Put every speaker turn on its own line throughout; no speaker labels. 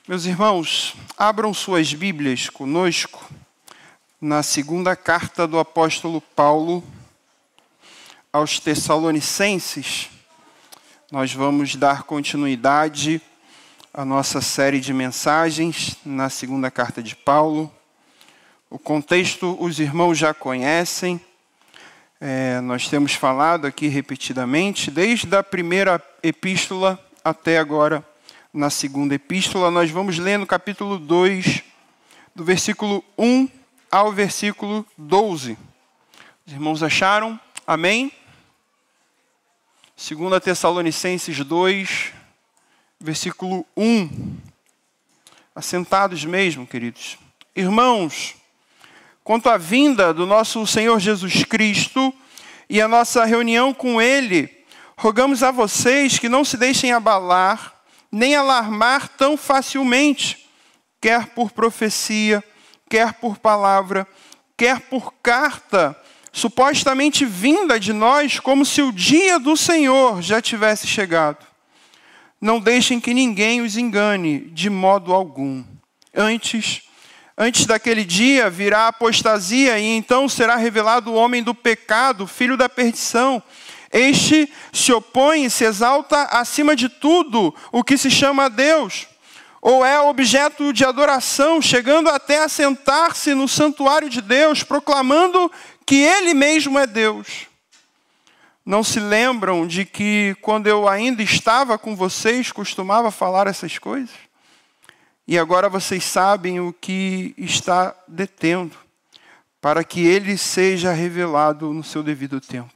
Meus irmãos, abram suas Bíblias conosco na segunda carta do apóstolo Paulo aos Tessalonicenses. Nós vamos dar continuidade à nossa série de mensagens na segunda carta de Paulo. O contexto os irmãos já conhecem. Nós temos falado aqui repetidamente, desde a primeira epístola até agora, na segunda epístola. Nós vamos ler no capítulo 2, do versículo 1 ao versículo 12. Os irmãos acharam? Amém? 2 Tessalonicenses 2, versículo 1. Assentados mesmo, queridos. Irmãos, quanto à vinda do nosso Senhor Jesus Cristo e a nossa reunião com Ele, rogamos a vocês que não se deixem abalar, nem alarmar tão facilmente, quer por profecia, quer por palavra, quer por carta, supostamente vinda de nós, como se o dia do Senhor já tivesse chegado. Não deixem que ninguém os engane de modo algum. Antes daquele dia virá a apostasia, e então será revelado o homem do pecado, filho da perdição. Este se opõe e se exalta acima de tudo o que se chama Deus, ou é objeto de adoração, chegando até a sentar-se no santuário de Deus, proclamando que Ele mesmo é Deus. Não se lembram de que, quando eu ainda estava com vocês, costumava falar essas coisas? E agora vocês sabem o que está detendo, para que Ele seja revelado no seu devido tempo.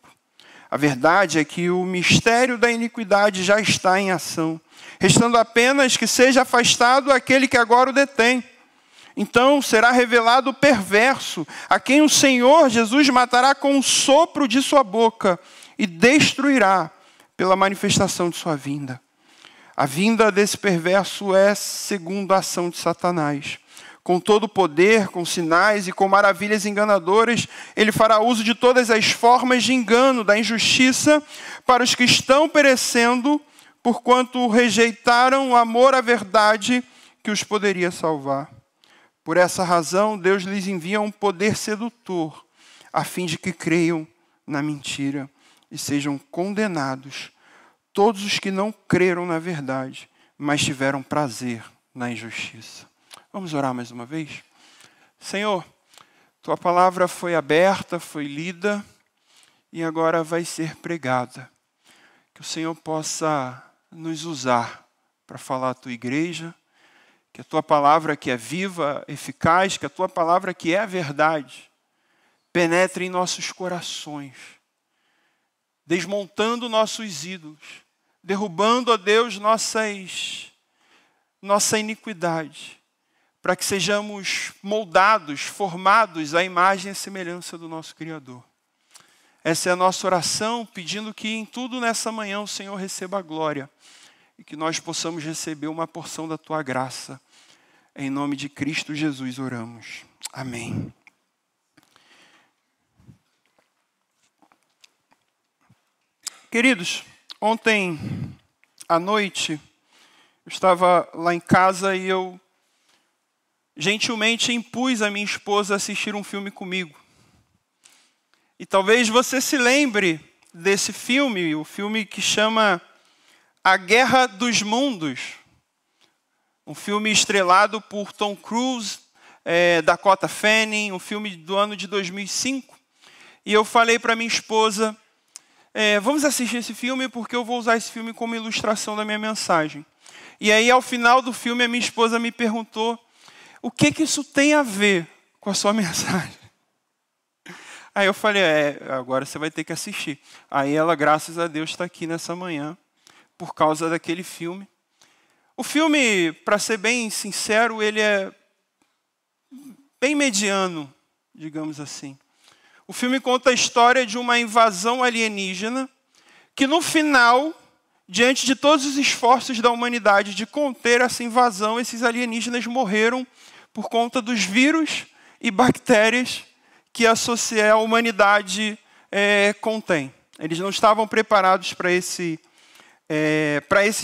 A verdade é que o mistério da iniquidade já está em ação, restando apenas que seja afastado aquele que agora o detém. Então será revelado o perverso, a quem o Senhor Jesus matará com o sopro de sua boca e destruirá pela manifestação de sua vinda. A vinda desse perverso é segundo a ação de Satanás. Com todo o poder, com sinais e com maravilhas enganadoras, ele fará uso de todas as formas de engano, da injustiça, para os que estão perecendo, porquanto rejeitaram o amor à verdade que os poderia salvar. Por essa razão, Deus lhes envia um poder sedutor, a fim de que creiam na mentira e sejam condenados todos os que não creram na verdade, mas tiveram prazer na injustiça. Vamos orar mais uma vez? Senhor, Tua palavra foi aberta, foi lida e agora vai ser pregada. Que o Senhor possa nos usar para falar à Tua igreja, que a Tua palavra que é viva, eficaz, que a Tua palavra que é a verdade, penetre em nossos corações, desmontando nossos ídolos, derrubando, ó Deus, nossa iniquidade, para que sejamos moldados, formados à imagem e semelhança do nosso Criador. Essa é a nossa oração, pedindo que em tudo nessa manhã o Senhor receba a glória e que nós possamos receber uma porção da Tua graça. Em nome de Cristo Jesus oramos. Amém. Queridos, ontem à noite eu estava lá em casa e eu gentilmente impus a minha esposa a assistir um filme comigo. E talvez você se lembre desse filme, o filme que chama A Guerra dos Mundos. Um filme estrelado por Tom Cruise, Dakota Fanning, um filme do ano de 2005. E eu falei para minha esposa, vamos assistir esse filme porque eu vou usar esse filme como ilustração da minha mensagem. E aí, ao final do filme, a minha esposa me perguntou, o que isso tem a ver com a sua mensagem? Aí eu falei, agora você vai ter que assistir. Aí ela, graças a Deus, está aqui nessa manhã, por causa daquele filme. O filme, para ser bem sincero, ele é bem mediano, digamos assim. O filme conta a história de uma invasão alienígena, que no final, diante de todos os esforços da humanidade de conter essa invasão, esses alienígenas morreram por conta dos vírus e bactérias que a humanidade contém. Eles não estavam preparados para esse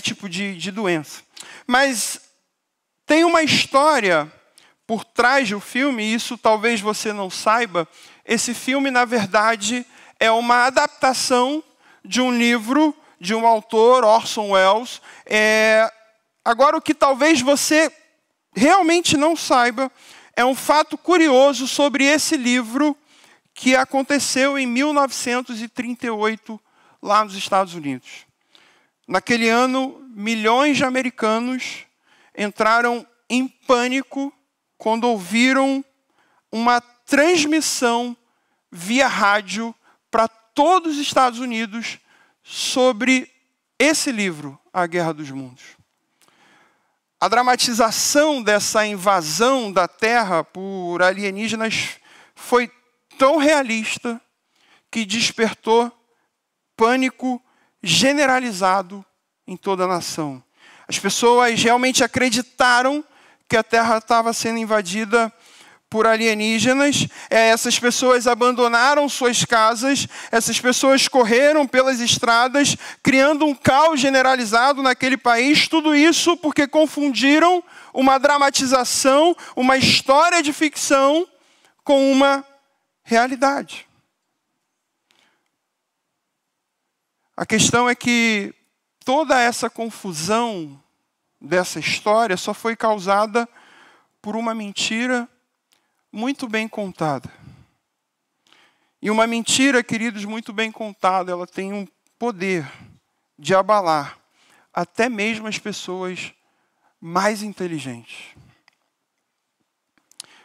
tipo de doença. Mas Tem uma história por trás do filme, e isso talvez você não saiba. Esse filme, na verdade, é uma adaptação de um livro de um autor, Orson Welles. Agora, o que talvez você realmente não saiba é um fato curioso sobre esse livro que aconteceu em 1938, lá nos Estados Unidos. Naquele ano, milhões de americanos entraram em pânico quando ouviram uma transmissão via rádio para todos os Estados Unidos sobre esse livro, A Guerra dos Mundos. A dramatização dessa invasão da Terra por alienígenas foi tão realista que despertou pânico generalizado em toda a nação. As pessoas realmente acreditaram que a Terra estava sendo invadida por alienígenas. Essas pessoas abandonaram suas casas, essas pessoas correram pelas estradas, criando um caos generalizado naquele país. Tudo isso porque confundiram uma dramatização, uma história de ficção, com uma realidade. A questão é que toda essa confusão dessa história só foi causada por uma mentira muito bem contada. E uma mentira, queridos, muito bem contada, ela tem um poder de abalar até mesmo as pessoas mais inteligentes.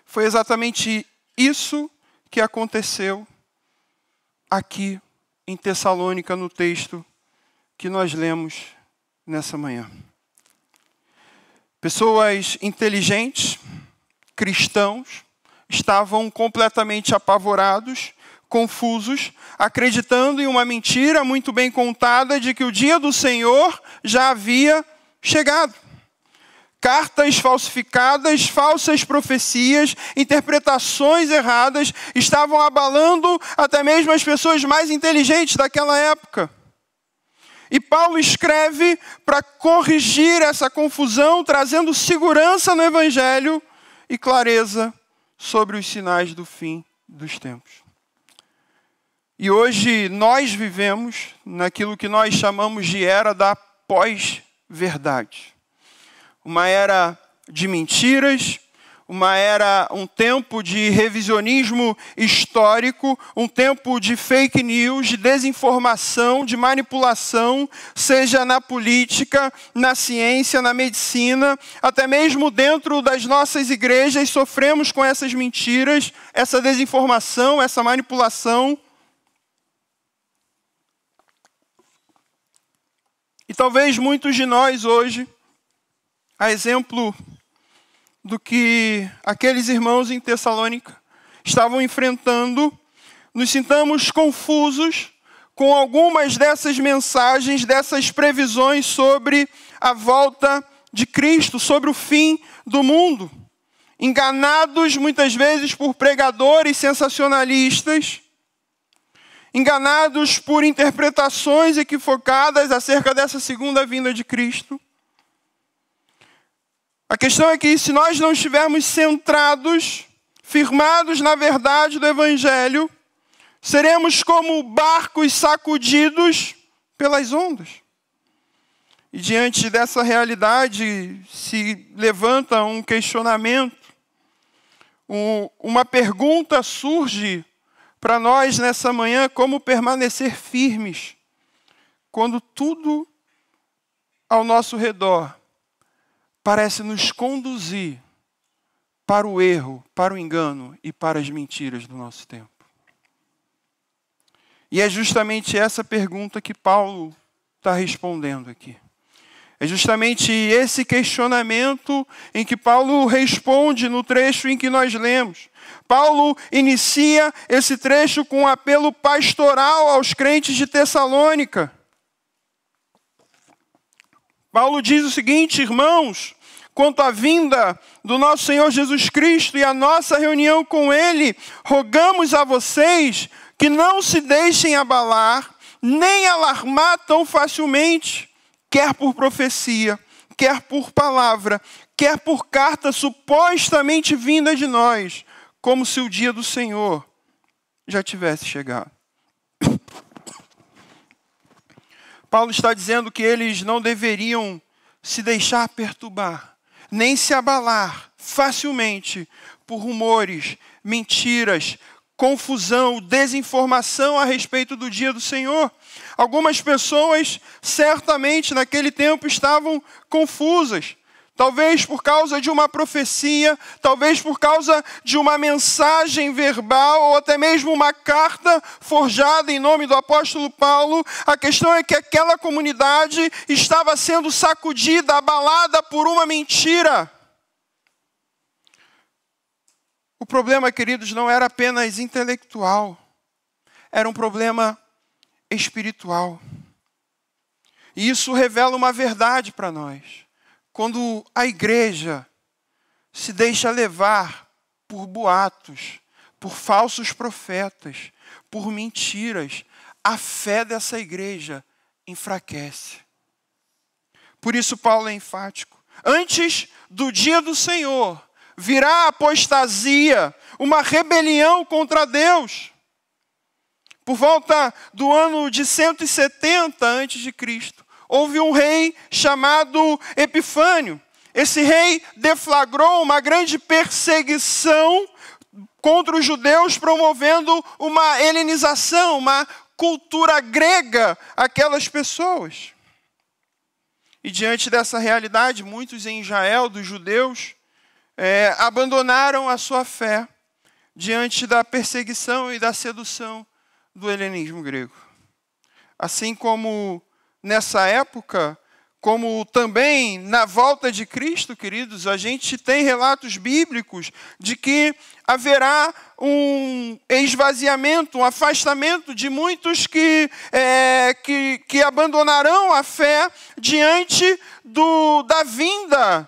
Foi exatamente isso que aconteceu aqui em Tessalônica, no texto que nós lemos nessa manhã. Pessoas inteligentes, cristãos, estavam completamente apavorados, confusos, acreditando em uma mentira muito bem contada de que o dia do Senhor já havia chegado. Cartas falsificadas, falsas profecias, interpretações erradas estavam abalando até mesmo as pessoas mais inteligentes daquela época. E Paulo escreve para corrigir essa confusão, trazendo segurança no Evangelho e clareza sobre os sinais do fim dos tempos. E hoje nós vivemos naquilo que nós chamamos de era da pós-verdade. Uma era de mentiras, um tempo de revisionismo histórico, um tempo de fake news, de desinformação, de manipulação, seja na política, na ciência, na medicina, até mesmo dentro das nossas igrejas sofremos com essas mentiras, essa desinformação, essa manipulação. E talvez muitos de nós hoje, a exemplo do que aqueles irmãos em Tessalônica estavam enfrentando, nos sintamos confusos com algumas dessas mensagens, dessas previsões sobre a volta de Cristo, sobre o fim do mundo. Enganados muitas vezes por pregadores sensacionalistas, enganados por interpretações equivocadas acerca dessa segunda vinda de Cristo. A questão é que se nós não estivermos centrados, firmados na verdade do Evangelho, seremos como barcos sacudidos pelas ondas. E diante dessa realidade se levanta um questionamento, uma pergunta surge para nós nessa manhã: como permanecer firmes quando tudo ao nosso redor parece nos conduzir para o erro, para o engano e para as mentiras do nosso tempo. E é justamente essa pergunta que Paulo está respondendo aqui. É justamente esse questionamento em que Paulo responde no trecho em que nós lemos. Paulo inicia esse trecho com um apelo pastoral aos crentes de Tessalônica. Paulo diz o seguinte: irmãos, quanto à vinda do nosso Senhor Jesus Cristo e a nossa reunião com Ele, rogamos a vocês que não se deixem abalar, nem alarmar tão facilmente, quer por profecia, quer por palavra, quer por carta supostamente vinda de nós, como se o dia do Senhor já tivesse chegado. Paulo está dizendo que eles não deveriam se deixar perturbar, nem se abalar facilmente por rumores, mentiras, confusão, desinformação a respeito do dia do Senhor. Algumas pessoas, certamente, naquele tempo estavam confusas. Talvez por causa de uma profecia, talvez por causa de uma mensagem verbal, ou até mesmo uma carta forjada em nome do apóstolo Paulo. A questão é que aquela comunidade estava sendo sacudida, abalada por uma mentira. O problema, queridos, não era apenas intelectual, era um problema espiritual. E isso revela uma verdade para nós. Quando a igreja se deixa levar por boatos, por falsos profetas, por mentiras, a fé dessa igreja enfraquece. Por isso Paulo é enfático. Antes do dia do Senhor, virá a apostasia, uma rebelião contra Deus. Por volta do ano de 170 a.C., houve um rei chamado Epifânio. Esse rei deflagrou uma grande perseguição contra os judeus, promovendo uma helenização, uma cultura grega àquelas pessoas. E diante dessa realidade, muitos em Israel, dos judeus, abandonaram a sua fé diante da perseguição e da sedução do helenismo grego. Assim como nessa época, como também na volta de Cristo, queridos, a gente tem relatos bíblicos de que haverá um esvaziamento, um afastamento de muitos que abandonarão a fé diante da vinda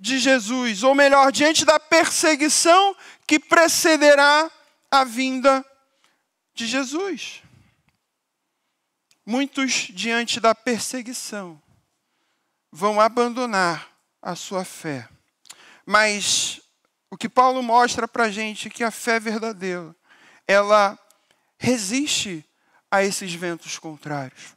de Jesus, ou melhor, diante da perseguição que precederá a vinda de Jesus. Muitos, diante da perseguição, vão abandonar a sua fé. Mas o que Paulo mostra para a gente é que a fé verdadeira, ela resiste a esses ventos contrários.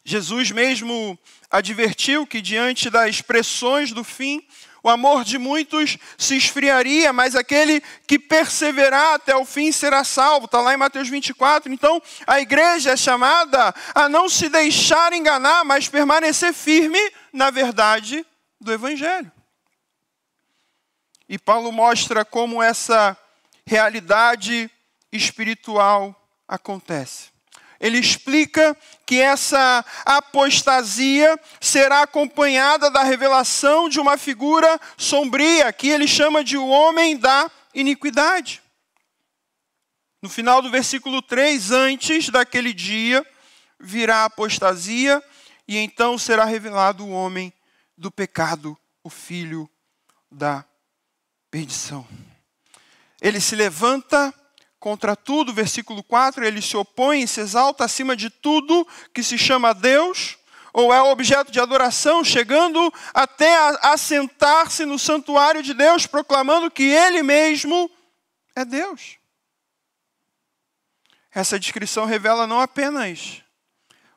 Jesus mesmo advertiu que diante das pressões do fim, o amor de muitos se esfriaria, mas aquele que perseverar até o fim será salvo. Está lá em Mateus 24. Então, a igreja é chamada a não se deixar enganar, mas permanecer firme na verdade do Evangelho. E Paulo mostra como essa realidade espiritual acontece. Ele explica que essa apostasia será acompanhada da revelação de uma figura sombria, que ele chama de o homem da iniquidade. No final do versículo 3, antes daquele dia, virá a apostasia, e então será revelado o homem do pecado, o filho da perdição. Ele se levanta contra tudo, versículo 4, ele se opõe e se exalta acima de tudo que se chama Deus, ou é objeto de adoração, chegando até a sentar-se no santuário de Deus, proclamando que ele mesmo é Deus. Essa descrição revela não apenas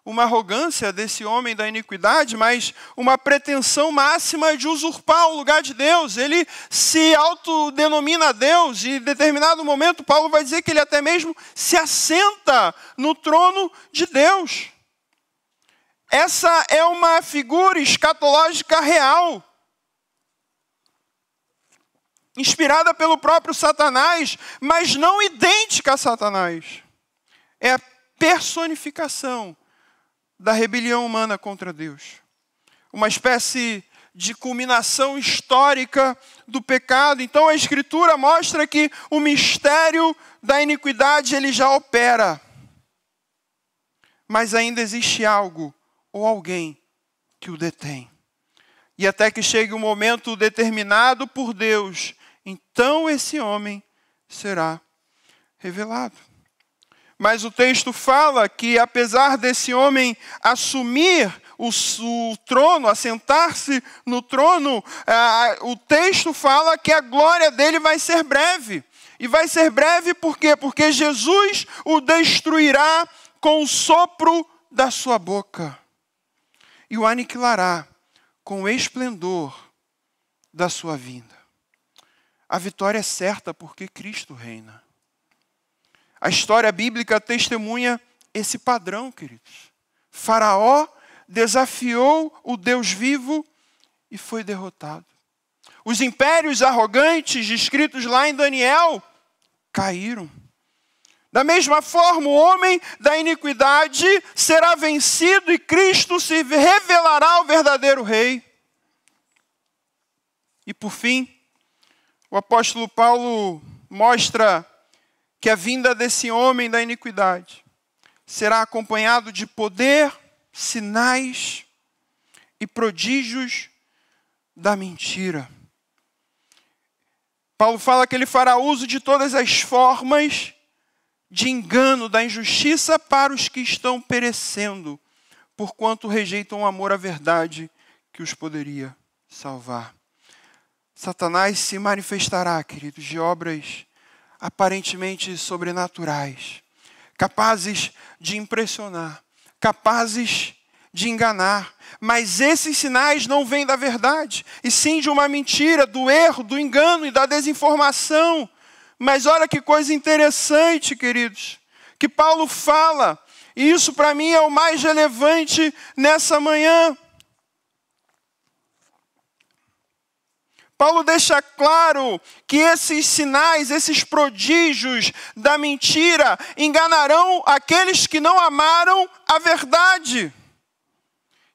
uma arrogância desse homem da iniquidade, mas uma pretensão máxima de usurpar o lugar de Deus. Ele se autodenomina Deus e em determinado momento Paulo vai dizer que ele até mesmo se assenta no trono de Deus. Essa é uma figura escatológica real, inspirada pelo próprio Satanás, mas não idêntica a Satanás. É a personificação da rebelião humana contra Deus. Uma espécie de culminação histórica do pecado. Então a Escritura mostra que o mistério da iniquidade ele já opera. Mas ainda existe algo ou alguém que o detém. E até que chegue um momento determinado por Deus, então esse homem será revelado. Mas o texto fala que, apesar desse homem assumir o trono, assentar-se no trono, o texto fala que a glória dele vai ser breve. E vai ser breve por quê? Porque Jesus o destruirá com o sopro da sua boca e o aniquilará com o esplendor da sua vinda. A vitória é certa porque Cristo reina. A história bíblica testemunha esse padrão, queridos. Faraó desafiou o Deus vivo e foi derrotado. Os impérios arrogantes, descritos lá em Daniel, caíram. Da mesma forma, o homem da iniquidade será vencido e Cristo se revelará o verdadeiro rei. E por fim, o apóstolo Paulo mostra que a vinda desse homem da iniquidade será acompanhado de poder, sinais e prodígios da mentira. Paulo fala que ele fará uso de todas as formas de engano, da injustiça para os que estão perecendo, porquanto rejeitam o amor à verdade que os poderia salvar. Satanás se manifestará, queridos, de obras aparentemente sobrenaturais, capazes de impressionar, capazes de enganar. Mas esses sinais não vêm da verdade, e sim de uma mentira, do erro, do engano e da desinformação. Mas olha que coisa interessante, queridos, que Paulo fala, e isso para mim é o mais relevante nessa manhã. Paulo deixa claro que esses sinais, esses prodígios da mentira enganarão aqueles que não amaram a verdade.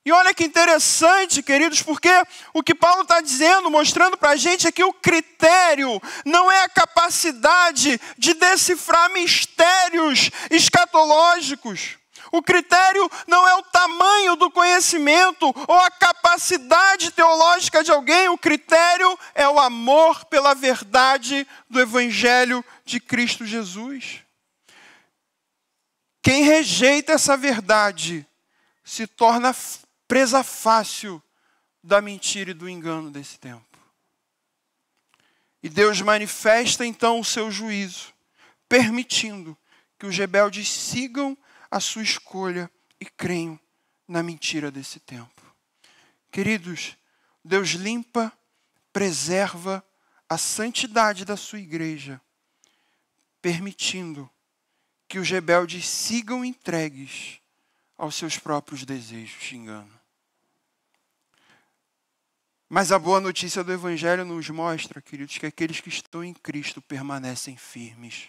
E olha que interessante, queridos, porque o que Paulo está dizendo, mostrando para a gente, é que o critério não é a capacidade de decifrar mistérios escatológicos. O critério não é o tamanho do conhecimento ou a capacidade teológica de alguém. O critério é o amor pela verdade do Evangelho de Cristo Jesus. Quem rejeita essa verdade se torna presa fácil da mentira e do engano desse tempo. E Deus manifesta então o seu juízo, permitindo que os rebeldes sigam a sua escolha e creiam na mentira desse tempo. Queridos, Deus limpa, preserva a santidade da sua igreja, permitindo que os rebeldes sigam entregues aos seus próprios desejos de engano. Mas a boa notícia do Evangelho nos mostra, queridos, que aqueles que estão em Cristo permanecem firmes.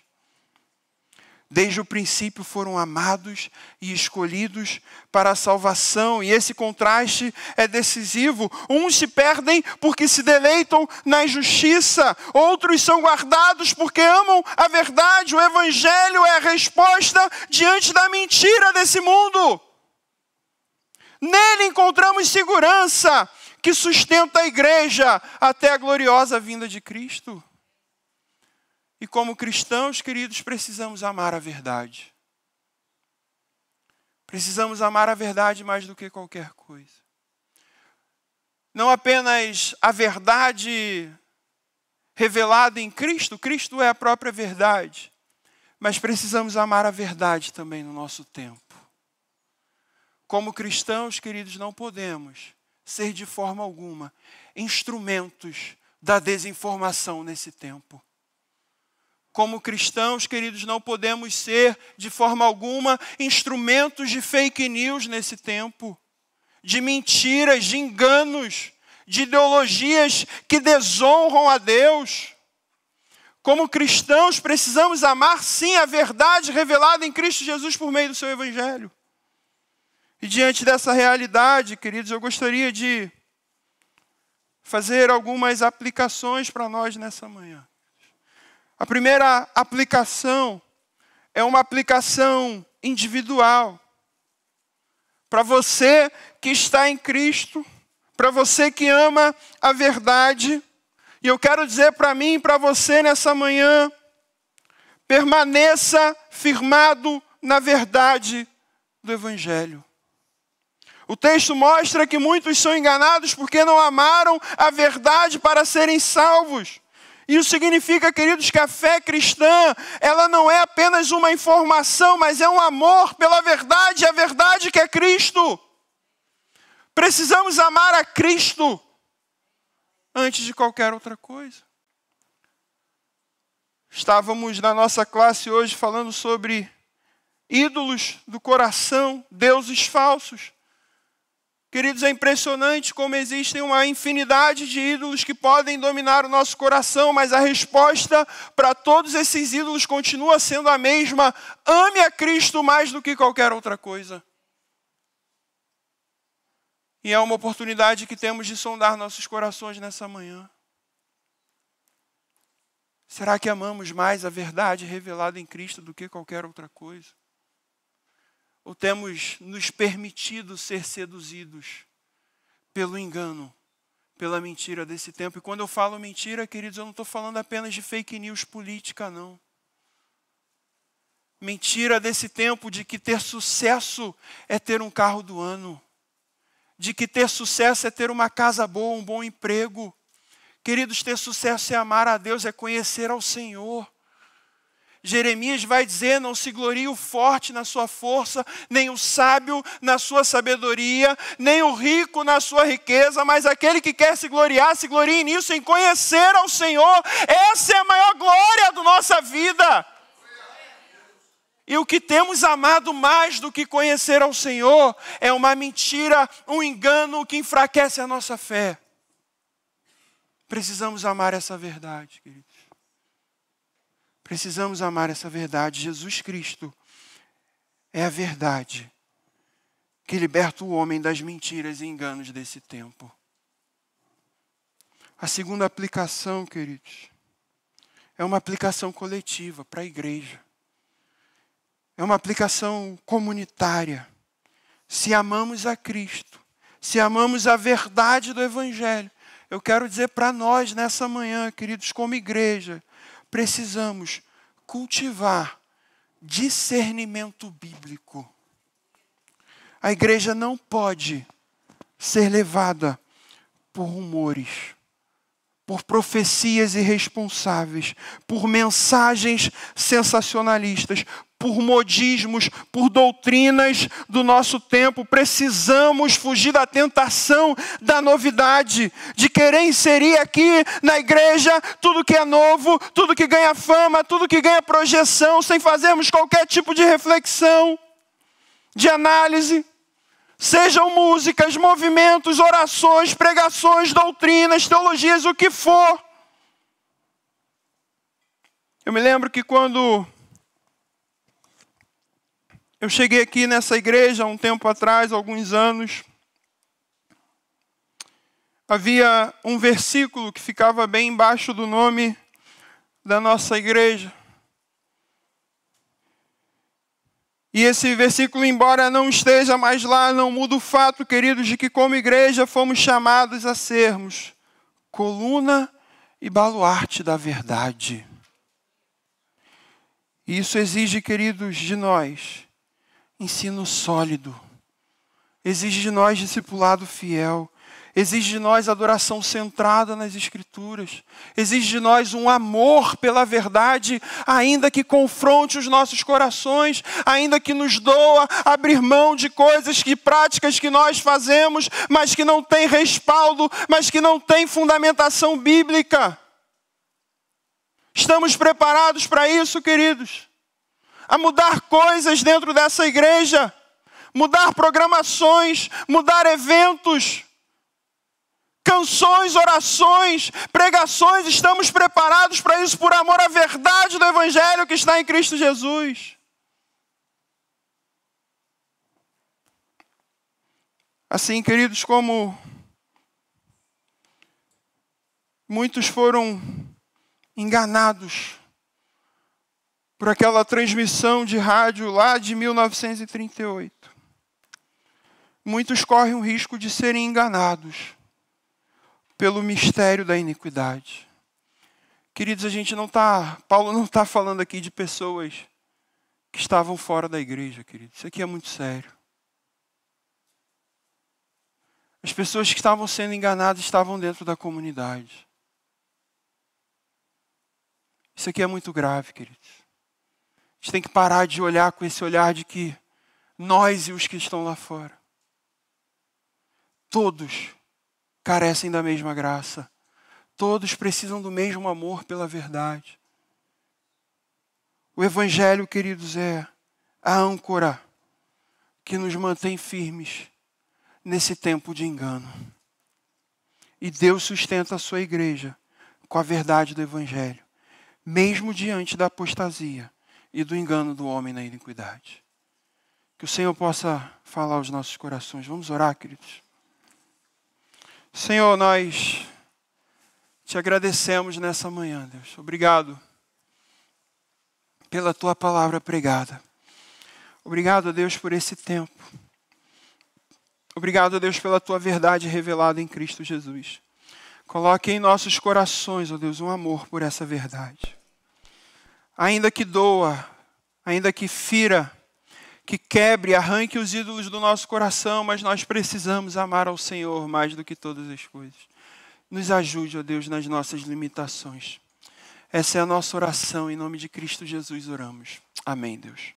Desde o princípio foram amados e escolhidos para a salvação. E esse contraste é decisivo. Uns se perdem porque se deleitam na injustiça. Outros são guardados porque amam a verdade. O Evangelho é a resposta diante da mentira desse mundo. Nele encontramos segurança que sustenta a igreja até a gloriosa vinda de Cristo. E como cristãos, queridos, precisamos amar a verdade. Precisamos amar a verdade mais do que qualquer coisa. Não apenas a verdade revelada em Cristo, Cristo é a própria verdade, mas precisamos amar a verdade também no nosso tempo. Como cristãos, queridos, não podemos ser de forma alguma instrumentos da desinformação nesse tempo. Como cristãos, queridos, não podemos ser, de forma alguma, instrumentos de fake news nesse tempo, de mentiras, de enganos, de ideologias que desonram a Deus. Como cristãos, precisamos amar, sim, a verdade revelada em Cristo Jesus por meio do seu Evangelho. E diante dessa realidade, queridos, eu gostaria de fazer algumas aplicações para nós nessa manhã. A primeira aplicação é uma aplicação individual. Para você que está em Cristo, para você que ama a verdade. E eu quero dizer para mim e para você nessa manhã, Permaneça firmado na verdade do Evangelho. O texto mostra que muitos são enganados porque não amaram a verdade para serem salvos. Isso significa, queridos, que a fé cristã, ela não é apenas uma informação, mas é um amor pela verdade, a verdade que é Cristo. Precisamos amar a Cristo antes de qualquer outra coisa. Estávamos na nossa classe hoje falando sobre ídolos do coração, deuses falsos. Queridos, é impressionante como existem uma infinidade de ídolos que podem dominar o nosso coração, mas a resposta para todos esses ídolos continua sendo a mesma: ame a Cristo mais do que qualquer outra coisa. E é uma oportunidade que temos de sondar nossos corações nessa manhã. Será que amamos mais a verdade revelada em Cristo do que qualquer outra coisa? Ou temos nos permitido ser seduzidos pelo engano, pela mentira desse tempo? E quando eu falo mentira, queridos, eu não estou falando apenas de fake news política, não. Mentira desse tempo de que ter sucesso é ter um carro do ano. De que ter sucesso é ter uma casa boa, um bom emprego. Queridos, ter sucesso é amar a Deus, é conhecer ao Senhor. Jeremias vai dizer: não se glorie o forte na sua força, nem o sábio na sua sabedoria, nem o rico na sua riqueza, mas aquele que quer se gloriar, se glorie nisso, em conhecer ao Senhor. Essa é a maior glória da nossa vida. E o que temos amado mais do que conhecer ao Senhor é uma mentira, um engano que enfraquece a nossa fé. Precisamos amar essa verdade, queridos. Precisamos amar essa verdade. Jesus Cristo é a verdade que liberta o homem das mentiras e enganos desse tempo. A segunda aplicação, queridos, é uma aplicação coletiva para a igreja. É uma aplicação comunitária. Se amamos a Cristo, se amamos a verdade do Evangelho, eu quero dizer para nós nessa manhã, queridos, como igreja, precisamos cultivar discernimento bíblico. A igreja não pode ser levada por rumores, por profecias irresponsáveis, por mensagens sensacionalistas, por modismos, por doutrinas do nosso tempo. Precisamos fugir da tentação da novidade, de querer inserir aqui na igreja tudo que é novo, tudo que ganha fama, tudo que ganha projeção, sem fazermos qualquer tipo de reflexão, de análise. Sejam músicas, movimentos, orações, pregações, doutrinas, teologias, o que for. Eu me lembro que quando eu cheguei aqui nessa igreja, há um tempo atrás, alguns anos, havia um versículo que ficava bem embaixo do nome da nossa igreja. E esse versículo, embora não esteja mais lá, não muda o fato, queridos, de que como igreja fomos chamados a sermos coluna e baluarte da verdade. E isso exige, queridos, de nós ensino sólido. Exige de nós discipulado fiel. Exige de nós adoração centrada nas Escrituras. Exige de nós um amor pela verdade, ainda que confronte os nossos corações, ainda que nos doa abrir mão de coisas, de práticas que nós fazemos, mas que não tem respaldo, mas que não tem fundamentação bíblica. Estamos preparados para isso, queridos? A mudar coisas dentro dessa igreja, mudar programações, mudar eventos, canções, orações, pregações. Estamos preparados para isso por amor à verdade do Evangelho que está em Cristo Jesus. Assim, queridos, como muitos foram enganados por aquela transmissão de rádio lá de 1938. Muitos correm o risco de serem enganados pelo mistério da iniquidade. Queridos, Paulo não está falando aqui de pessoas que estavam fora da igreja, queridos. Isso aqui é muito sério. As pessoas que estavam sendo enganadas estavam dentro da comunidade. Isso aqui é muito grave, queridos. A gente tem que parar de olhar com esse olhar de que nós e os que estão lá fora, todos carecem da mesma graça. Todos precisam do mesmo amor pela verdade. O Evangelho, queridos, é a âncora que nos mantém firmes nesse tempo de engano. E Deus sustenta a sua igreja com a verdade do Evangelho, mesmo diante da apostasia e do engano do homem na iniquidade. Que o Senhor possa falar aos nossos corações. Vamos orar, queridos. Senhor, nós te agradecemos nessa manhã, Deus. Obrigado pela tua palavra pregada. Obrigado, Deus, por esse tempo. Obrigado, Deus, pela tua verdade revelada em Cristo Jesus. Coloque em nossos corações, ó Deus, um amor por essa verdade. Ainda que doa, ainda que fira, que quebre, arranque os ídolos do nosso coração, mas nós precisamos amar ao Senhor mais do que todas as coisas. Nos ajude, ó Deus, nas nossas limitações. Essa é a nossa oração, em nome de Cristo Jesus oramos. Amém, Deus.